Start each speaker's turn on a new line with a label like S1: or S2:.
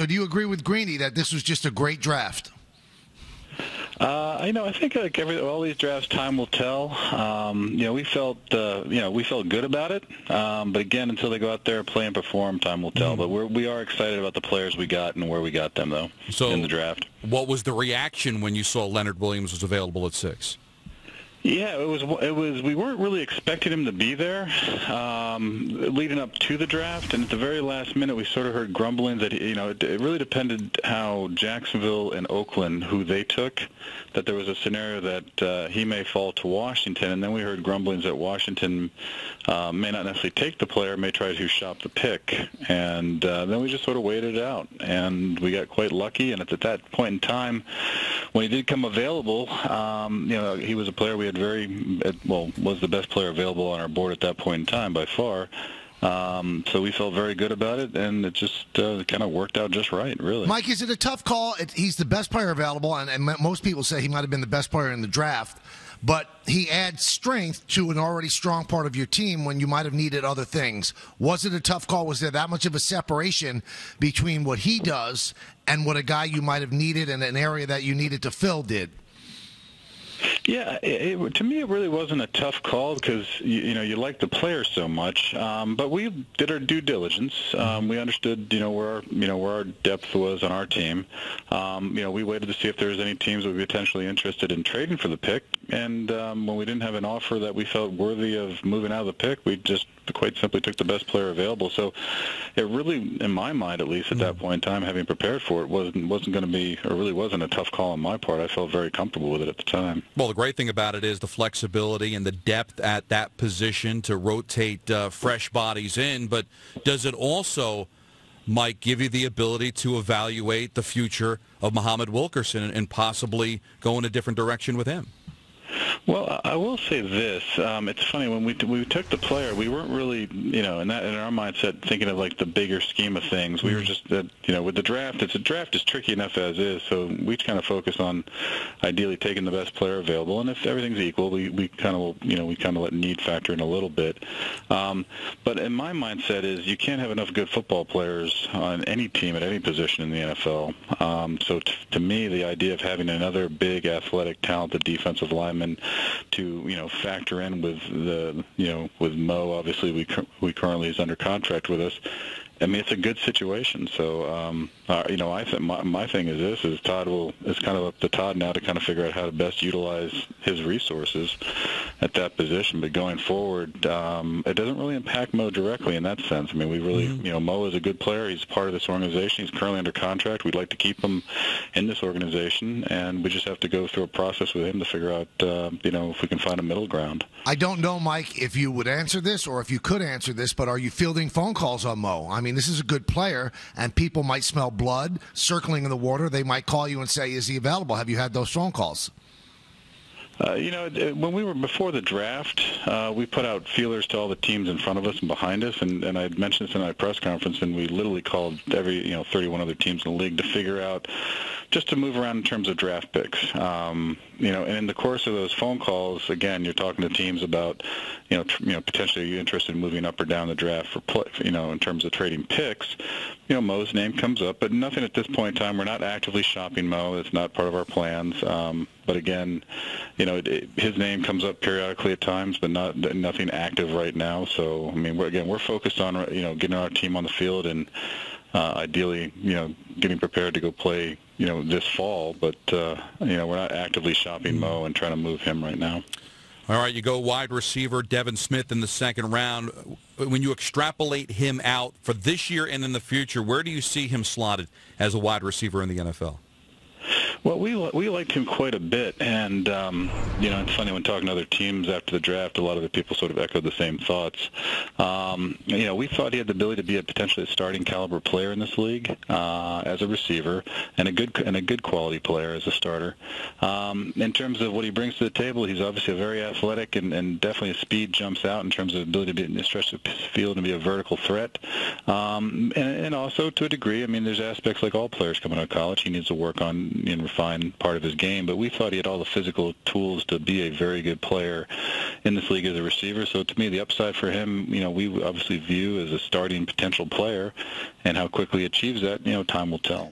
S1: So do you agree with Greeny that this was just a great draft?
S2: I think like all these drafts, time will tell. We felt good about it. But again, until they go out there, play and perform, time will tell. But we are excited about the players we got and where we got them, though, in the draft.
S3: What was the reaction when you saw Leonard Williams was available at 6?
S2: Yeah, it was. We weren't really expecting him to be there leading up to the draft, and at the very last minute, we sort of heard grumblings that it really depended how Jacksonville and Oakland, who they took, that there was a scenario that he may fall to Washington, and then we heard grumblings that Washington may not necessarily take the player, may try to shop the pick, and then we just sort of waited it out, and we got quite lucky. And at that point in time, when he did come available, he was a player we had was the best player available on our board at that point in time by far. So we felt very good about it, and it just kind of worked out just right, really.
S1: Mike, is it a tough call? He's the best player available, and most people say he might have been the best player in the draft, but he adds strength to an already strong part of your team when you might have needed other things. Was it a tough call? Was there that much of a separation between what he does and what a guy you might have needed and an area that you needed to fill did?
S2: Yeah, to me, it really wasn't a tough call because you like the player so much. But we did our due diligence. We understood where our depth was on our team. We waited to see if there was any teams that would be potentially interested in trading for the pick. And when we didn't have an offer that we felt worthy of moving out of the pick, we just quite simply took the best player available. So it really, in my mind at least at that point in time, having prepared for it, wasn't going to be, or really wasn't a tough call on my part. I felt very comfortable with it at the time.
S3: Well, the great thing about it is the flexibility and the depth at that position to rotate fresh bodies in. But does it also, Mike, give you the ability to evaluate the future of Muhammad Wilkerson and possibly go in a different direction with him?
S2: Well, I will say this. It's funny, when we took the player, we weren't really, in our mindset, thinking of like the bigger scheme of things. We were just, with the draft, the draft is tricky enough as is, so we kind of focus on ideally taking the best player available, and if everything's equal, we kind of let need factor in a little bit. But in my mindset is you can't have enough good football players on any team at any position in the NFL. So to me, the idea of having another big, athletic, talented defensive lineman to factor in with with Mo, obviously we currently is under contract with us. I mean, it's a good situation. So, I think my thing is Todd it's kind of up to Todd now to kind of figure out how to best utilize his resources at that position. But going forward, it doesn't really impact Mo directly in that sense. I mean, we really, Mo is a good player. He's part of this organization. He's currently under contract. We'd like to keep him in this organization, and we just have to go through a process with him to figure out, if we can find a middle ground.
S1: I don't know, Mike, if you would answer this or if you could answer this, but are you fielding phone calls on Mo? I mean, this is a good player, and people might smell blood circling in the water. They might call you and say, is he available? Have you had those phone calls?
S2: When we were before the draft, we put out feelers to all the teams in front of us and behind us, and I had mentioned this in my press conference, and we literally called every 31 other teams in the league to figure out, just to move around in terms of draft picks. And in the course of those phone calls, again, you're talking to teams about, potentially interested in moving up or down the draft for in terms of trading picks. Mo's name comes up, but nothing at this point in time. We're not actively shopping Mo. It's not part of our plans. But again, his name comes up periodically at times, but nothing active right now. So, I mean, we're focused on, getting our team on the field and ideally, getting prepared to go play, this fall. But, we're not actively shopping Mo and trying to move him right now.
S3: All right, you go wide receiver Devin Smith in the second round. When you extrapolate him out for this year and in the future, where do you see him slotted as a wide receiver in the NFL?
S2: Well, we liked him quite a bit, and it's funny when talking to other teams after the draft, a lot of the people sort of echoed the same thoughts. We thought he had the ability to be a potentially starting caliber player in this league as a receiver, and a good quality player as a starter. In terms of what he brings to the table, he's obviously a very athletic and definitely his speed jumps out in terms of ability to stretch the field and be a vertical threat. And also, to a degree, I mean, there's aspects like all players coming out of college. He needs to work on and refine part of his game. But we thought he had all the physical tools to be a very good player in this league as a receiver. So to me, the upside for him, we obviously view as a starting potential player. And how quickly he achieves that, time will tell.